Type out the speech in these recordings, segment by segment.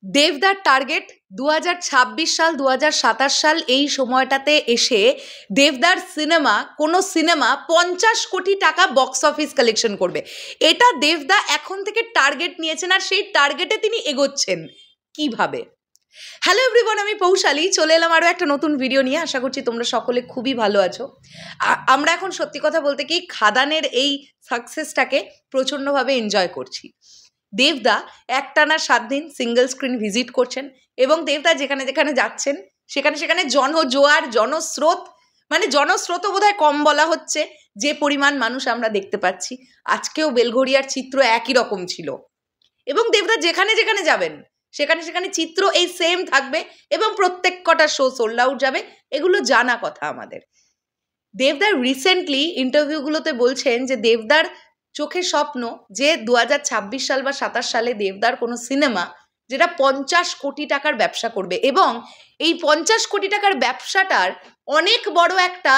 দেবদার টার্গেট 2026 সাল 2027 সাল এই সময়টাতে এসে দেবদার কোনো সিনেমা 50 কোটি টাকা বক্স অফিস কালেকশন করবে। এটা দেবদা এখন থেকে টার্গেট নিয়েছেন আর সেই টার্গেটে তিনি এগোচ্ছেন কিভাবে। হ্যালো এভরিওয়ান, আমি পৌশালী চলে এলাম আরও একটা নতুন ভিডিও নিয়ে। আশা করছি তোমরা সকলে খুবই ভালো আছো। আমরা এখন সত্যি কথা বলতে কি খাদানের এই সাকসেসটাকে প্রচণ্ডভাবে এনজয় করছি। দেবদা একটানা 7 দিন সিঙ্গেল স্ক্রিন ভিজিট করছেন এবং দেবদা যেখানে যেখানে যাচ্ছেন সেখানে জনজোয়ার, জনস্রোত, মানে জনস্রোতও বোধহয় কম বলা হচ্ছে যে পরিমাণ মানুষ আমরা দেখতে পাচ্ছি। আজকেও বেলঘরিয়ার চিত্র একই রকম ছিল এবং দেবদা যেখানে যেখানে যাবেন সেখানে চিত্র এই সেম থাকবে এবং প্রত্যেক কটা শো সোল্ড আউট যাবে, এগুলো জানা কথা আমাদের। দেবদার রিসেন্টলি ইন্টারভিউগুলোতে বলছেন যে দেবদার চোখে স্বপ্ন যে 2026 সাল বা 27 সালে দেবদার কোনো সিনেমা যেটা 50 কোটি টাকার ব্যবসা করবে এবং এই 50 কোটি টাকার ব্যবসাটার অনেক বড় একটা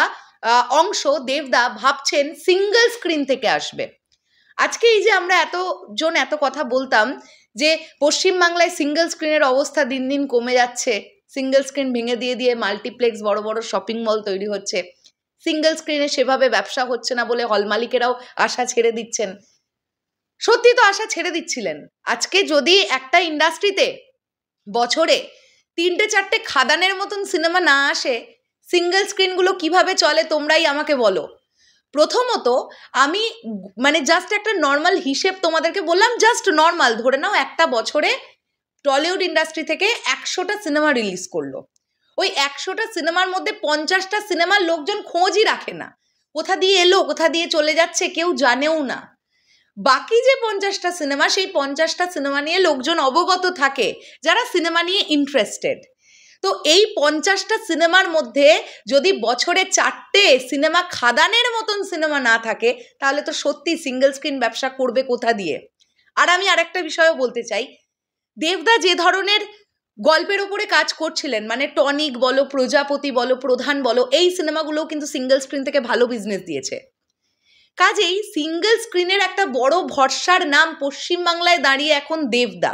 অংশ দেবদা ভাবছেন সিঙ্গেল স্ক্রিন থেকে আসবে। আজকে এই যে আমরা এতজন এত কথা বলতাম যে পশ্চিমবাংলায় সিঙ্গেল স্ক্রিনের অবস্থা দিন দিন কমে যাচ্ছে, সিঙ্গেল স্ক্রিন ভেঙে দিয়ে মাল্টিপ্লেক্স বড় বড় শপিং মল তৈরি হচ্ছে, সিঙ্গেল স্ক্রিনে সেভাবে ব্যবসা হচ্ছে না বলে হল মালিকেরাও আশা ছেড়ে দিচ্ছেন। সত্যি তো আশা ছেড়ে দিচ্ছিলেন। আজকে যদি একটা ইন্ডাস্ট্রিতে বছরে 3-4টে খাদানের মতন সিনেমা না আসে, সিঙ্গেল স্ক্রিনগুলো কিভাবে চলে তোমরাই আমাকে বলো। প্রথমত আমি জাস্ট একটা নর্মাল হিসেব তোমাদেরকে বললাম, জাস্ট নর্মাল ধরে নাও একটা বছরে টলিউড ইন্ডাস্ট্রি থেকে 100টা সিনেমা রিলিজ করলো। ওই 100টা সিনেমার মধ্যে 50টা সিনেমার লোকজন খোঁজই রাখে না, কোথা দিয়ে এলো কোথা দিয়ে চলে যাচ্ছে কেউ জানেও না। বাকি যে 50টা সিনেমা, সেই 50টা সিনেমা নিয়ে লোকজন অবগত থাকে যারা সিনেমা নিয়ে ইন্টারেস্টেড। তো এই 50টা সিনেমার মধ্যে যদি বছরে 4টে সিনেমা খাদানের মতন সিনেমা না থাকে তাহলে তো সত্যি সিঙ্গেল স্ক্রিন ব্যবসা করবে কোথা দিয়ে। আর আমি আরেকটা বিষয়ও বলতে চাই, দেবদা যে ধরনের গল্পের ওপরে কাজ করছিলেন, মানে টনিক বলো, প্রজাপতি বলো, প্রধান বলো, এই সিনেমাগুলোও কিন্তু সিঙ্গেল স্ক্রিন থেকে ভালো বিজনেস দিয়েছে। কাজেই সিঙ্গেল স্ক্রিনের একটা বড় ভরসার নাম পশ্চিমবাংলায় দাঁড়িয়ে এখন দেবদা,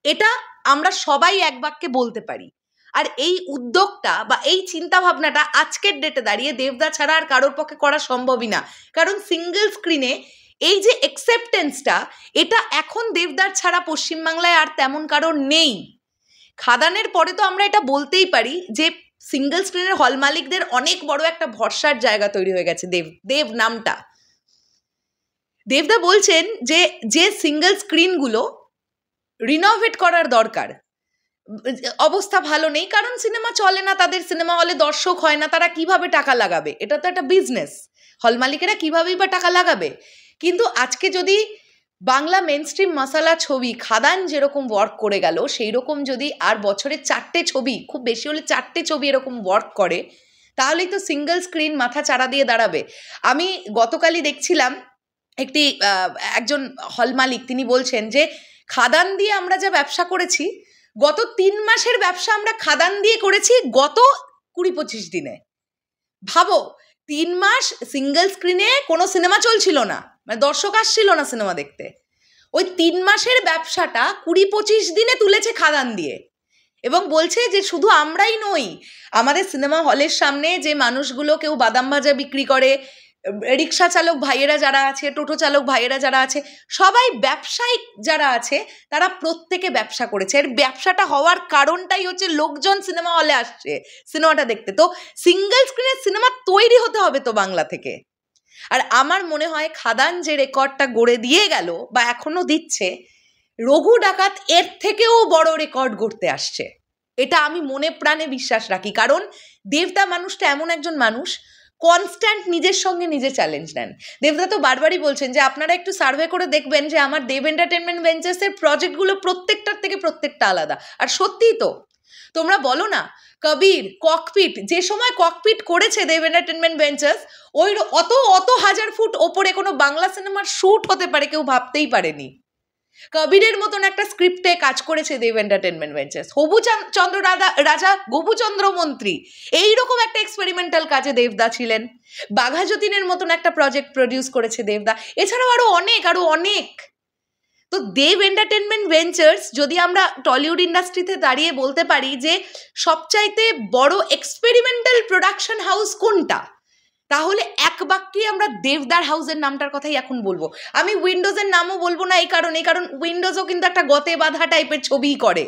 এটা আমরা সবাই এক বাক্যে বলতে পারি। আর এই উদ্যোগটা বা এই চিন্তা ভাবনাটা আজকের ডেটে দাঁড়িয়ে দেবদা ছাড়া আর কারোর পক্ষে করা সম্ভবই না। কারণ সিঙ্গেল স্ক্রিনে এই যে অ্যাকসেপ্টেন্সটা, এটা এখন দেবদার ছাড়া পশ্চিমবাংলায় আর তেমন কারোর নেই। খাদানের পরে তো আমরা এটা বলতেই পারি যে সিঙ্গেল স্ক্রিনের হল মালিকদের অনেক বড় একটা ভরসার জায়গা তৈরি হয়ে গেছে দেব নামটা। দেবদা বলছেন যে সিঙ্গেল স্ক্রিনগুলো রিনোভেট করার দরকার, অবস্থা ভালো নেই, কারণ সিনেমা চলে না, তাদের সিনেমা হলে দর্শক হয় না, তারা কিভাবে টাকা লাগাবে? এটা তো একটা বিজনেস, হল মালিকেরা কিভাবেই বা টাকা লাগাবে? কিন্তু আজকে যদি বাংলা মেনস্ট্রিম মশালা ছবি খাদান যেরকম ওয়ার্ক করে গেল, সেই রকম যদি আর বছরে 4টে ছবি, খুব বেশি হলে 4টে ছবি এরকম ওয়ার্ক করে, তাহলেই তো সিঙ্গেল স্ক্রিন মাথা চাড়া দিয়ে দাঁড়াবে। আমি গতকালই দেখছিলাম একজন হল মালিক, তিনি বলছেন যে খাদান দিয়ে আমরা যা ব্যবসা করেছি, গত 3 মাসের ব্যবসা আমরা খাদান দিয়ে করেছি গত 20-25 দিনে। ভাবো, 3 মাস সিঙ্গেল স্ক্রিনে কোনো সিনেমা চলছিল না, মানে দর্শক আসছিল না সিনেমা দেখতে। ওই 3 মাসের ব্যবসাটা 20-25 দিনে তুলেছে খাদান দিয়ে। এবং বলছে যে শুধু আমরাই নই, আমাদের সিনেমা হলের সামনে যে মানুষগুলো কেউ বাদাম ভাজা বিক্রি করে, রিক্সা চালক ভাইয়েরা যারা আছে, টোটো চালক ভাইয়েরা যারা আছে, সবাই ব্যবসায়িক যারা আছে তারা প্রত্যেকে ব্যবসা করেছে। এর ব্যবসাটা হওয়ার কারণটাই হচ্ছে লোকজন সিনেমা হলে আসছে সিনেমাটা দেখতে। তো সিঙ্গেল স্ক্রিনের সিনেমা তৈরি হতে হবে তো বাংলা থেকে। আর আমার মনে হয় খাদান যে রেকর্ডটা গড়ে দিয়ে গেল বা এখনো দিচ্ছে, রঘু ডাকাত এর থেকেও বড় রেকর্ড গড়তে আসছে, এটা আমি মনে প্রাণে বিশ্বাস রাখি। কারণ দেবদা মানুষটা এমন একজন মানুষ, কনস্ট্যান্ট নিজের সঙ্গে নিজে চ্যালেঞ্জ নেন। দেবদা তো বারবারই বলছেন যে আপনারা একটু সার্ভে করে দেখবেন যে আমার দেব এন্টারটেনমেন্ট ভেঞ্চার্সের প্রজেক্টগুলো প্রত্যেকটার থেকে প্রত্যেকটা আলাদা। আর সত্যিই তো, তোমরা বলো না কবির, ককপিট, যে সময় ককপিট করেছে দেব এন্টারটেনমেন্ট ভেঞ্চার্স, ওই অত হাজার ফুট ওপরে কোনো বাংলা সিনেমার শ্যুট হতে পারে কেউ ভাবতেই পারেনি। কবিরের মতন একটা স্ক্রিপ্টে কাজ করেছে দেব এন্টারটেনমেন্ট ভেঞ্চার্স। হবুচন্দ্র রাজা, গোপুচন্দ্র মন্ত্রী, এইরকম একটা এক্সপেরিমেন্টাল কাজে দেবদা ছিলেন। বাঘা যতীনের মতন একটা প্রজেক্ট প্রডিউস করেছে দেবদা, এছাড়াও আরো অনেক। তো দেব এন্টারটেনমেন্ট ভেঞ্চার্স যদি আমরা টলিউড ইন্ডাস্ট্রিতে দাঁড়িয়ে বলতে পারি যে সবচাইতে বড় এক্সপেরিমেন্টাল প্রোডাকশন হাউস কোনটা, তাহলে এক বাক্যে আমরা দেবদার হাউসের নামটার কথাই এখন বলবো। আমি উইন্ডোজের নামও বলবো না এই কারণ উইন্ডোজও কিন্তু একটা গতে বাঁধা টাইপের ছবি করে।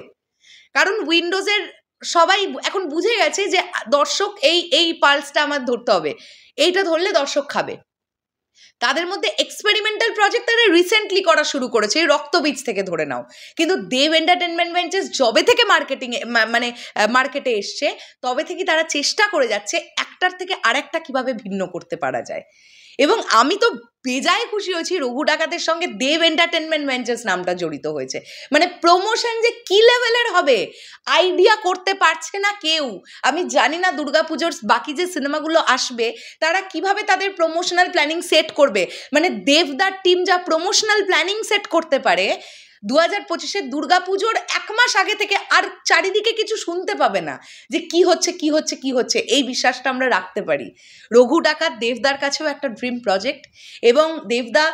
কারণ উইন্ডোজের সবাই এখন বুঝে গেছে যে দর্শক এই পালসটা আমার ধরতে হবে, এইটা ধরলে দর্শক খাবে। তাদের মধ্যে এক্সপেরিমেন্টাল প্রজেক্ট তারা রিসেন্টলি করা শুরু করেছে, রক্তবীজ থেকে ধরে নাও। কিন্তু দেব এন্টারটেনমেন্ট ভেঞ্চার্স যবে থেকে মার্কেটে এসছে তবে থেকে তারা চেষ্টা করে যাচ্ছে একটার থেকে আরেকটা কিভাবে ভিন্ন করতে পারা যায়। এবং আমি তো বেজায় খুশি হয়েছি রঘু ডাকাতের সঙ্গে দেব এন্টারটেনমেন্ট ভেঞ্চার্স নামটা জড়িত হয়েছে। মানে প্রমোশন যে কি লেভেলের হবে আইডিয়া করতে পারছে না কেউ। আমি জানি না দুর্গাপুজোর বাকি যে সিনেমাগুলো আসবে তারা কিভাবে তাদের প্রমোশনাল প্ল্যানিং সেট করবে। মানে দেবদার টিম যা প্রমোশনাল প্ল্যানিং সেট করতে পারে 2025-এর দুর্গাপুজোর 1 মাস আগে থেকে আর চারিদিকে কিছু শুনতে পাবে না যে কি হচ্ছে, এই বিশ্বাসটা আমরা রাখতে পারি। রঘু ডাকাত দেবদার কাছেও একটা ড্রিম প্রজেক্ট, এবং দেবদা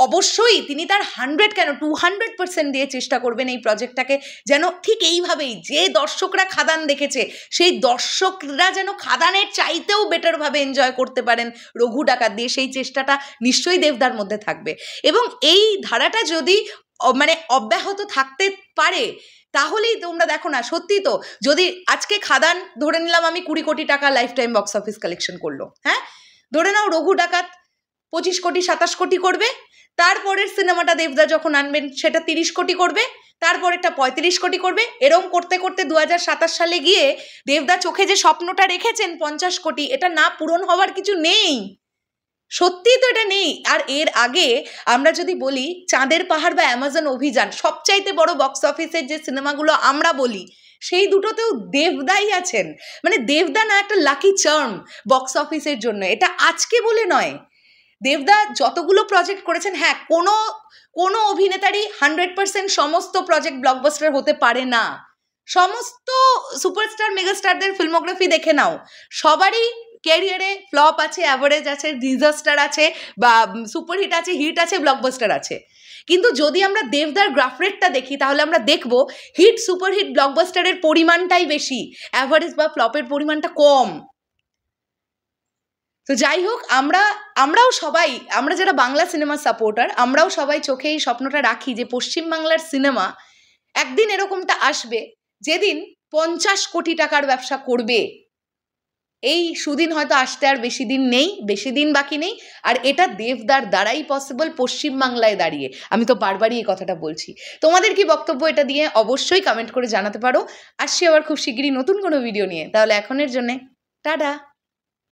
অবশ্যই তিনি তার 200% দিয়ে চেষ্টা করবেন এই প্রজেক্টটাকে যেন ঠিক এইভাবেই, যে দর্শকরা খাদান দেখেছে সেই দর্শকরা যেন খাদানের চাইতেও বেটারভাবে এনজয় করতে পারেন রঘু ডাকাত দিয়ে, সেই চেষ্টাটা নিশ্চয়ই দেবদার মধ্যে থাকবে। এবং এই ধারাটা যদি মানে অব্যাহত থাকতে পারে তাহলেই তোমরা দেখো না, সত্যি তো, যদি আজকে খাদান ধরে নিলাম আমি 20 কোটি টাকা life time box office collection করলো, হ্যাঁ ধরে নাও রঘু ডাকাত 25 কোটি 27 কোটি করবে, তারপরের সিনেমাটা দেবদা যখন আনবেন সেটা 30 কোটি করবে, তারপরেরটা 35 কোটি করবে। এরম করতে করতে 2027 সালে গিয়ে দেবদা চোখে যে স্বপ্নটা রেখেছেন 50 কোটি, এটা না পূরণ হওয়ার কিছু নেই, সত্যি তো এটা নেই। আর এর আগে আমরা যদি বলি চাঁদের পাহাড় বা অ্যামাজন অভিযান, সবচাইতে বড় বক্স অফিসের যে সিনেমাগুলো আমরা বলি সেই দুটোতেও দেবদাই আছেন। মানে দেবদা না একটা লাকি চার্ম বক্স অফিসের জন্য, এটা আজকে বলে নয়। দেবদা যতগুলো প্রজেক্ট করেছেন, হ্যাঁ কোনো অভিনেতারই 100% সমস্ত প্রজেক্ট ব্লকবাস্টার হতে পারে না। সমস্ত সুপারস্টার মেগাস্টারদের ফিল্মোগ্রাফি দেখে নাও, সবারই ক্যারিয়ারে ফ্লপ আছে, অ্যাভারেজ আছে, ডিজাস্টার আছে, বা সুপারহিট আছে, হিট আছে, ব্লকবাস্টার আছে। কিন্তু যদি আমরা দেবদার গ্রাফ রেটটা দেখি তাহলে আমরা দেখব হিট সুপারহিট ব্লকবাস্টারের পরিমাণটাই বেশি, অ্যাভারেজ বা ফ্লপের পরিমাণটা কম। তো যাই হোক, আমরাও সবাই, আমরা যারা বাংলা সিনেমা সাপোর্টার, আমরাও সবাই চোখে এই স্বপ্নটা রাখি যে পশ্চিমবাংলার সিনেমা একদিন এরকমটা আসবে যেদিন 50 কোটি টাকার ব্যবসা করবে। এই সুদিন হয়তো আসতে আর বেশি দিন বাকি নেই। আর এটা দেবদার দ্বারাই পসিবল পশ্চিমবাংলায় দাঁড়িয়ে। আমি তো বারবারই এই কথাটা বলছি। তোমাদের কি বক্তব্য এটা দিয়ে অবশ্যই কমেন্ট করে জানাতে পারো। আসছি আবার খুব শিগগিরই নতুন কোনো ভিডিও নিয়ে। তাহলে এখনের জন্যে টাটা।